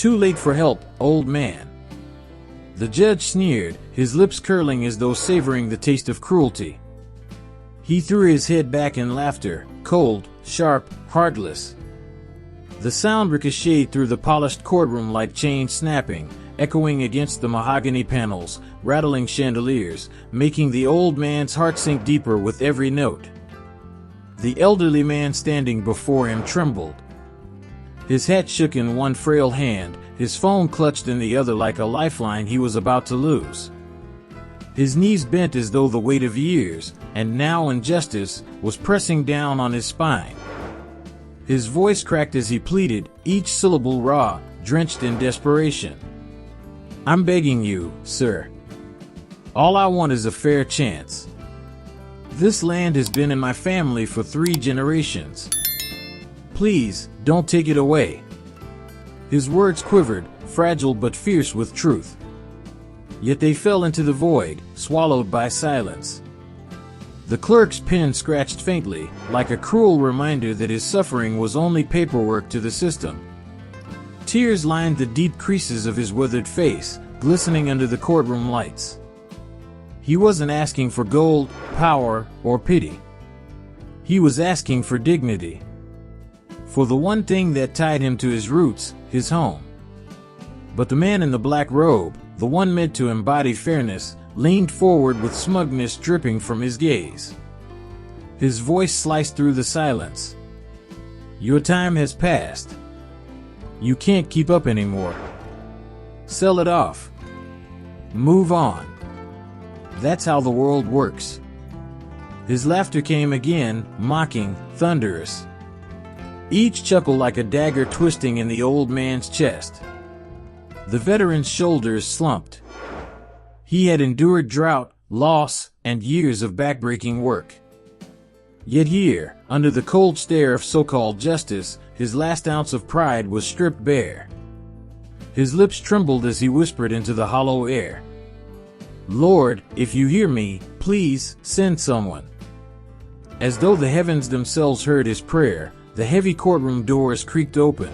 Too late for help, old man. The judge sneered, his lips curling as though savoring the taste of cruelty. He threw his head back in laughter, cold, sharp, heartless. The sound ricocheted through the polished courtroom like chains snapping, echoing against the mahogany panels, rattling chandeliers, making the old man's heart sink deeper with every note. The elderly man standing before him trembled. His hat shook in one frail hand, his phone clutched in the other like a lifeline he was about to lose. His knees bent as though the weight of years, and now injustice, was pressing down on his spine. His voice cracked as he pleaded, each syllable raw, drenched in desperation. I'm begging you, sir. All I want is a fair chance. This land has been in my family for 3 generations. Please, don't take it away. His words quivered, fragile but fierce with truth. Yet they fell into the void, swallowed by silence. The clerk's pen scratched faintly, like a cruel reminder that his suffering was only paperwork to the system. Tears lined the deep creases of his withered face, glistening under the courtroom lights. He wasn't asking for gold, power, or pity. He was asking for dignity. For the one thing that tied him to his roots, his home. But the man in the black robe, the one meant to embody fairness, leaned forward with smugness dripping from his gaze. His voice sliced through the silence. Your time has passed. You can't keep up anymore. Sell it off. Move on. That's how the world works. His laughter came again, mocking, thunderous. Each chuckle like a dagger twisting in the old man's chest. The veteran's shoulders slumped. He had endured drought, loss, and years of backbreaking work. Yet here, under the cold stare of so-called justice, his last ounce of pride was stripped bare. His lips trembled as he whispered into the hollow air. Lord, if you hear me, please, send someone. As though the heavens themselves heard his prayer, the heavy courtroom doors creaked open.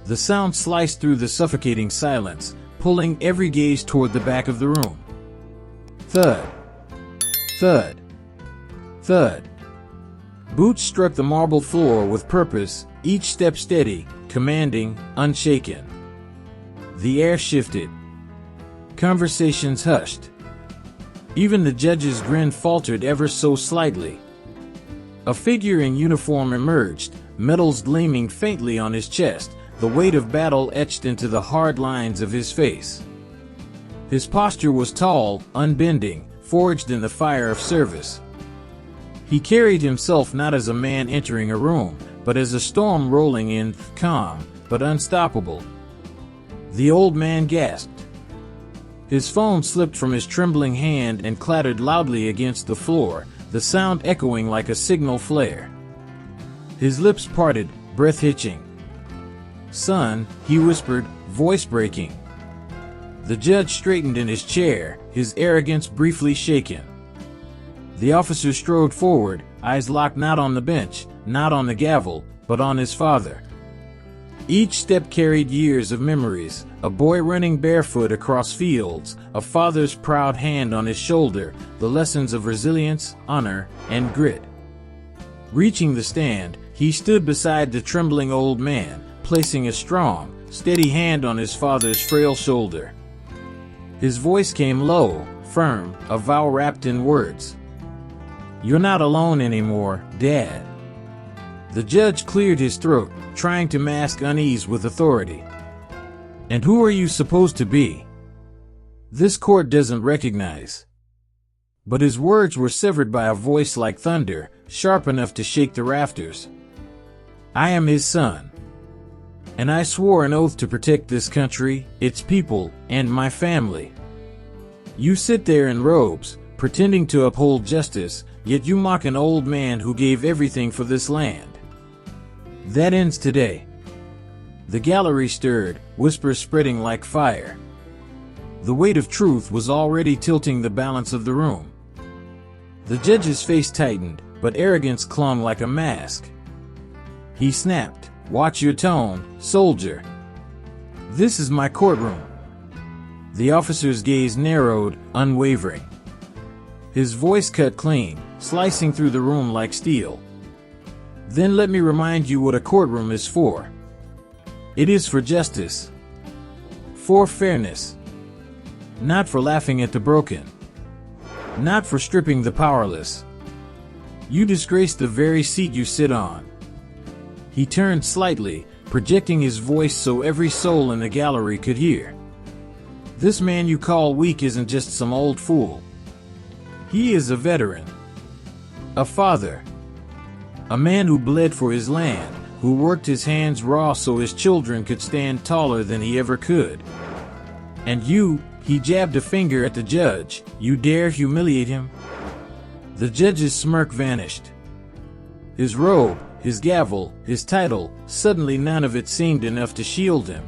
The sound sliced through the suffocating silence, pulling every gaze toward the back of the room. Thud. Thud. Thud. Boots struck the marble floor with purpose, each step steady, commanding, unshaken. The air shifted. Conversations hushed. Even the judge's grin faltered ever so slightly. A figure in uniform emerged, medals gleaming faintly on his chest, the weight of battle etched into the hard lines of his face. His posture was tall, unbending, forged in the fire of service. He carried himself not as a man entering a room, but as a storm rolling in, calm, but unstoppable. The old man gasped. His phone slipped from his trembling hand and clattered loudly against the floor, the sound echoing like a signal flare. His lips parted, breath hitching. Son, he whispered, voice breaking. The judge straightened in his chair, his arrogance briefly shaken. The officer strode forward, eyes locked not on the bench, not on the gavel, but on his father. Each step carried years of memories, a boy running barefoot across fields, a father's proud hand on his shoulder, the lessons of resilience, honor, and grit. Reaching the stand, he stood beside the trembling old man, placing a strong, steady hand on his father's frail shoulder. His voice came low, firm, a vow wrapped in words. You're not alone anymore, Dad. The judge cleared his throat, trying to mask unease with authority. And who are you supposed to be? This court doesn't recognize. But his words were severed by a voice like thunder, sharp enough to shake the rafters. I am his son. And I swore an oath to protect this country, its people, and my family. You sit there in robes, pretending to uphold justice, yet you mock an old man who gave everything for this land. That ends today. The gallery stirred, whispers spreading like fire. The weight of truth was already tilting the balance of the room. The judge's face tightened, but arrogance clung like a mask. He snapped, watch your tone, soldier. This is my courtroom. The officer's gaze narrowed, unwavering. His voice cut clean, slicing through the room like steel. Then let me remind you what a courtroom is for. It is for justice. For fairness. Not for laughing at the broken. Not for stripping the powerless. You disgrace the very seat you sit on. He turned slightly, projecting his voice so every soul in the gallery could hear. This man you call weak isn't just some old fool. He is a veteran. A father. A man who bled for his land, who worked his hands raw so his children could stand taller than he ever could. And you, he jabbed a finger at the judge, you dare humiliate him? The judge's smirk vanished. His robe, his gavel, his title, suddenly none of it seemed enough to shield him.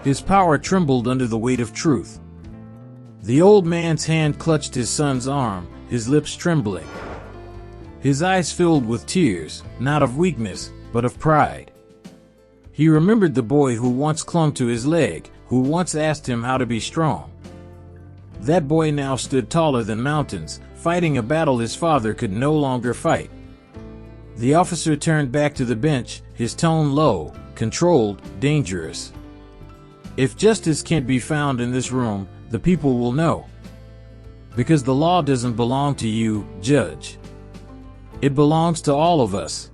His power trembled under the weight of truth. The old man's hand clutched his son's arm, his lips trembling. His eyes filled with tears, not of weakness, but of pride. He remembered the boy who once clung to his leg, who once asked him how to be strong. That boy now stood taller than mountains, fighting a battle his father could no longer fight. The officer turned back to the bench, his tone low, controlled, dangerous. If justice can't be found in this room, the people will know. Because the law doesn't belong to you, judge. It belongs to all of us.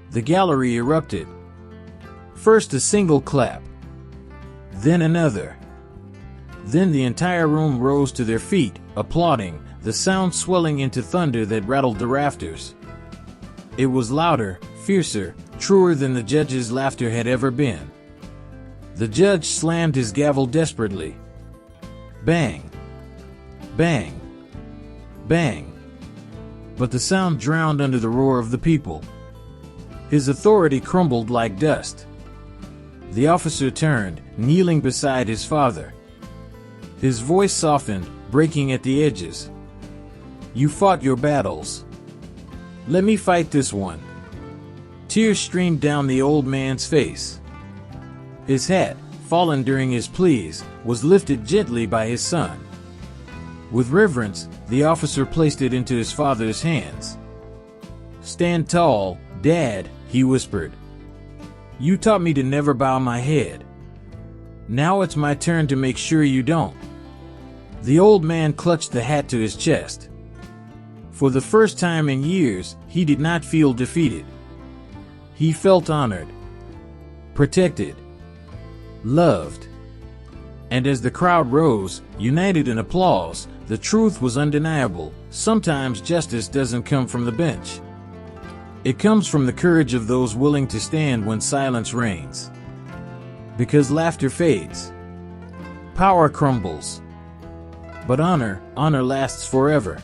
The gallery erupted. First a single clap. Then another. Then the entire room rose to their feet, applauding, the sound swelling into thunder that rattled the rafters. It was louder, fiercer, truer than the judge's laughter had ever been. The judge slammed his gavel desperately. Bang! Bang! Bang! But the sound drowned under the roar of the people. His authority crumbled like dust. The officer turned, kneeling beside his father. His voice softened, breaking at the edges. You fought your battles. Let me fight this one. Tears streamed down the old man's face. His hat, fallen during his pleas, was lifted gently by his son. With reverence, the officer placed it into his father's hands. Stand tall, Dad, he whispered. You taught me to never bow my head. Now it's my turn to make sure you don't. The old man clutched the hat to his chest. For the first time in years, he did not feel defeated. He felt honored, protected, loved. And as the crowd rose, united in applause, the truth was undeniable. Sometimes justice doesn't come from the bench. It comes from the courage of those willing to stand when silence reigns. Because laughter fades. Power crumbles. But honor lasts forever.